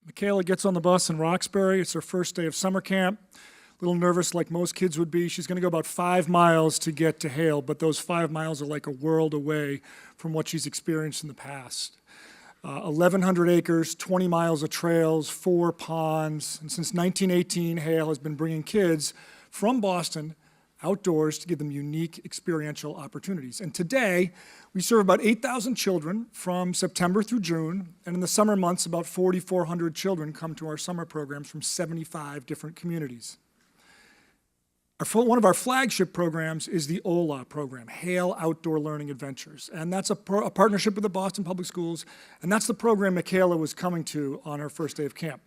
Michaela gets on the bus in Roxbury. It's her first day of summer camp. A little nervous like most kids would be. She's going to go about 5 miles to get to Hale, but those 5 miles are like a world away from what she's experienced in the past. 1,100 acres, 20 miles of trails, 4 ponds, and since 1918, Hale has been bringing kids from Boston outdoors to give them unique experiential opportunities. And today, we serve about 8,000 children from September through June, and in the summer months, about 4,400 children come to our summer programs from 75 different communities. One of our flagship programs is the OLA program, Hale Outdoor Learning Adventures, and that's a partnership with the Boston Public Schools, and that's the program Michaela was coming to on her first day of camp.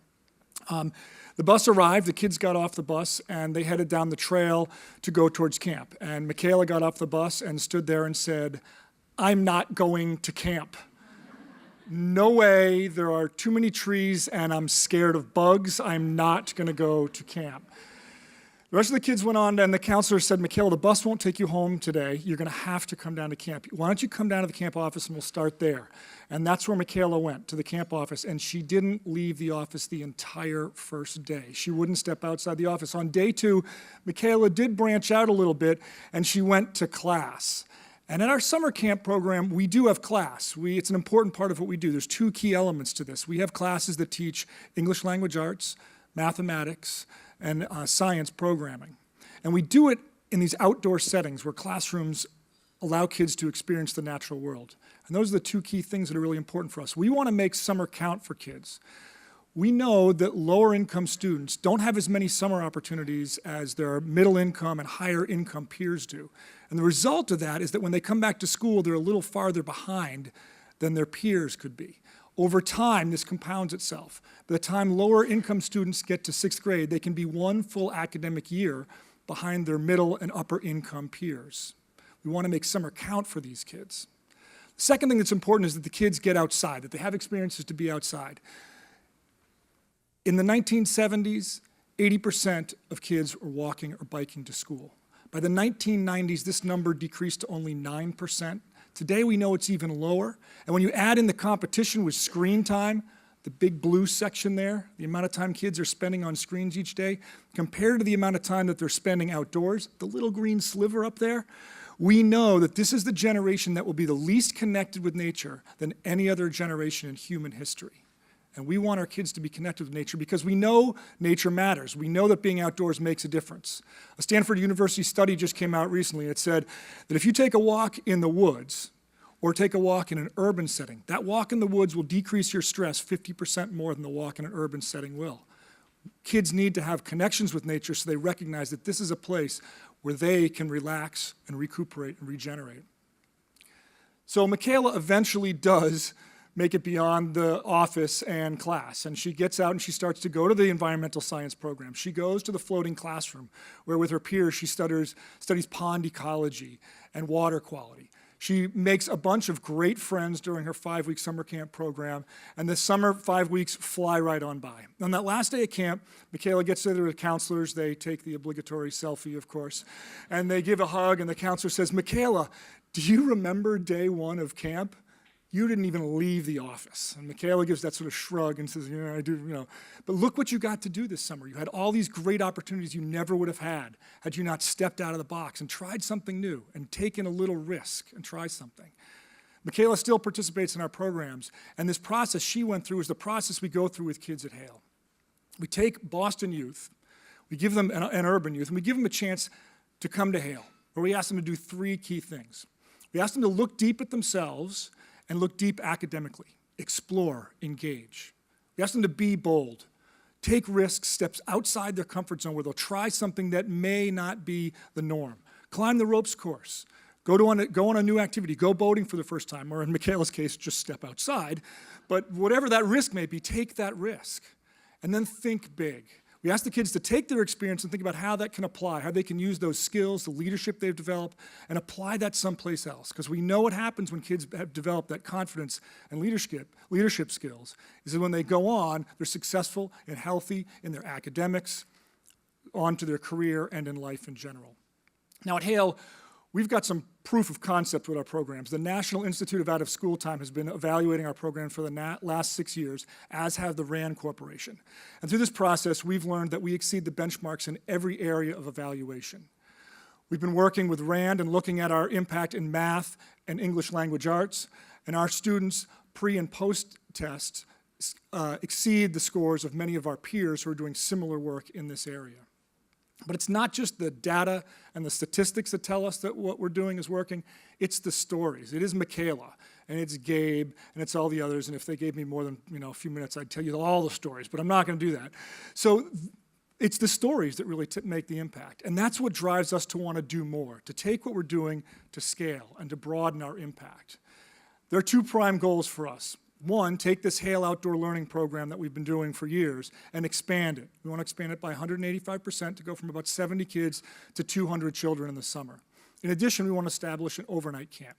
The bus arrived, the kids got off the bus, and they headed down the trail to go towards camp. And Michaela got off the bus and stood there and said, "I'm not going to camp. No way, there are too many trees and I'm scared of bugs. I'm not gonna go to camp." The rest of the kids went on, and the counselor said, "Michaela, the bus won't take you home today. You're gonna have to come down to camp. Why don't you come down to the camp office and we'll start there?" And that's where Michaela went, to the camp office, and she didn't leave the office the entire first day. She wouldn't step outside the office. On day 2, Michaela did branch out a little bit, and she went to class. And at our summer camp program, we do have class. It's an important part of what we do. There's 2 key elements to this. We have classes that teach English language arts, mathematics, and science programming. And we do it in these outdoor settings where classrooms allow kids to experience the natural world. And those are the 2 key things that are really important for us. We want to make summer count for kids. We know that lower income students don't have as many summer opportunities as their middle income and higher income peers do. And the result of that is that when they come back to school, they're a little farther behind than their peers could be. Over time, this compounds itself. By the time lower income students get to 6th grade, they can be 1 full academic year behind their middle and upper income peers. We want to make summer count for these kids. The second thing that's important is that the kids get outside, that they have experiences to be outside. In the 1970s, 80% of kids were walking or biking to school. By the 1990s, this number decreased to only 9%. Today, we know it's even lower. And when you add in the competition with screen time, the big blue section there, the amount of time kids are spending on screens each day, compared to the amount of time that they're spending outdoors, the little green sliver up there, we know that this is the generation that will be the least connected with nature than any other generation in human history. And we want our kids to be connected with nature because we know nature matters. We know that being outdoors makes a difference. A Stanford University study just came out recently. It said that if you take a walk in the woods or take a walk in an urban setting, that walk in the woods will decrease your stress 50% more than the walk in an urban setting will. Kids need to have connections with nature so they recognize that this is a place where they can relax and recuperate and regenerate. So Michaela eventually does make it beyond the office and class. And she gets out and she starts to go to the environmental science program. She goes to the floating classroom where with her peers she studies pond ecology and water quality. She makes a bunch of great friends during her 5-week summer camp program, and the summer 5 weeks fly right on by. On that last day of camp, Michaela gets together with counselors. They take the obligatory selfie, of course, and they give a hug, and the counselor says, "Michaela, do you remember day 1 of camp? You didn't even leave the office." And Michaela gives that sort of shrug and says, "Yeah, I do, But look what you got to do this summer. You had all these great opportunities you never would have had you not stepped out of the box and tried something new and taken a little risk and tried something." Michaela still participates in our programs, and this process she went through is the process we go through with kids at Hale. We take Boston youth, we give them an urban youth, and we give them a chance to come to Hale, where we ask them to do 3 key things. We ask them to look deep at themselves and look deep academically, explore, engage. We ask them to be bold, take risks, steps outside their comfort zone where they'll try something that may not be the norm. Climb the ropes course, go on a new activity, go boating for the first time, or in Michaela's case, just step outside. But whatever that risk may be, take that risk, and then think big. We ask the kids to take their experience and think about how that can apply, how they can use those skills, the leadership they've developed, and apply that someplace else. Because we know what happens when kids have developed that confidence and leadership skills, is that when they go on, they're successful and healthy in their academics, on to their career, and in life in general. Now at Hale, we've got some proof of concept with our programs. The National Institute of Out of School Time has been evaluating our program for the last 6 years, as have the RAND Corporation. And through this process, we've learned that we exceed the benchmarks in every area of evaluation. We've been working with RAND and looking at our impact in math and English language arts, and our students' pre- and post-tests exceed the scores of many of our peers who are doing similar work in this area. But it's not just the data and the statistics that tell us that what we're doing is working, it's the stories. It is Michaela, and it's Gabe, and it's all the others, and if they gave me more than a few minutes, I'd tell you all the stories, but I'm not going to do that. So it's the stories that really make the impact, and that's what drives us to want to do more, to take what we're doing to scale and to broaden our impact. There are 2 prime goals for us. One, take this Hale outdoor learning program that we've been doing for years and expand it. We want to expand it by 185% to go from about 70 kids to 200 children in the summer. In addition, we want to establish an overnight camp.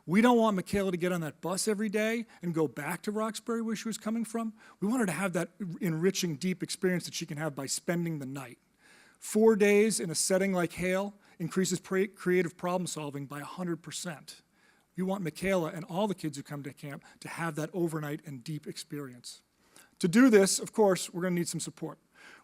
We don't want Michaela to get on that bus every day and go back to Roxbury where she was coming from. We want her to have that enriching, deep experience that she can have by spending the night. 4 days in a setting like Hale increases creative problem solving by 100%. We want Michaela and all the kids who come to camp to have that overnight and deep experience. To do this, of course, we're going to need some support.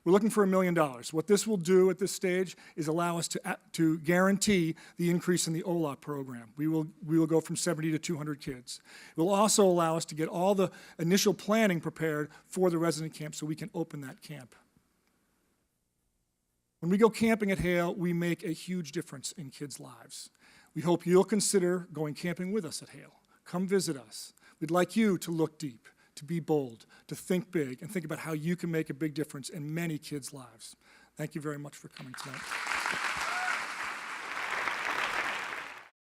We're looking for $1 million. What this will do at this stage is allow us to guarantee the increase in the OLOP program. We will go from 70 to 200 kids. It will also allow us to get all the initial planning prepared for the resident camp so we can open that camp. When we go camping at Hale, we make a huge difference in kids' lives. We hope you'll consider going camping with us at Hale. Come visit us. We'd like you to look deep, to be bold, to think big, and think about how you can make a big difference in many kids' lives. Thank you very much for coming tonight.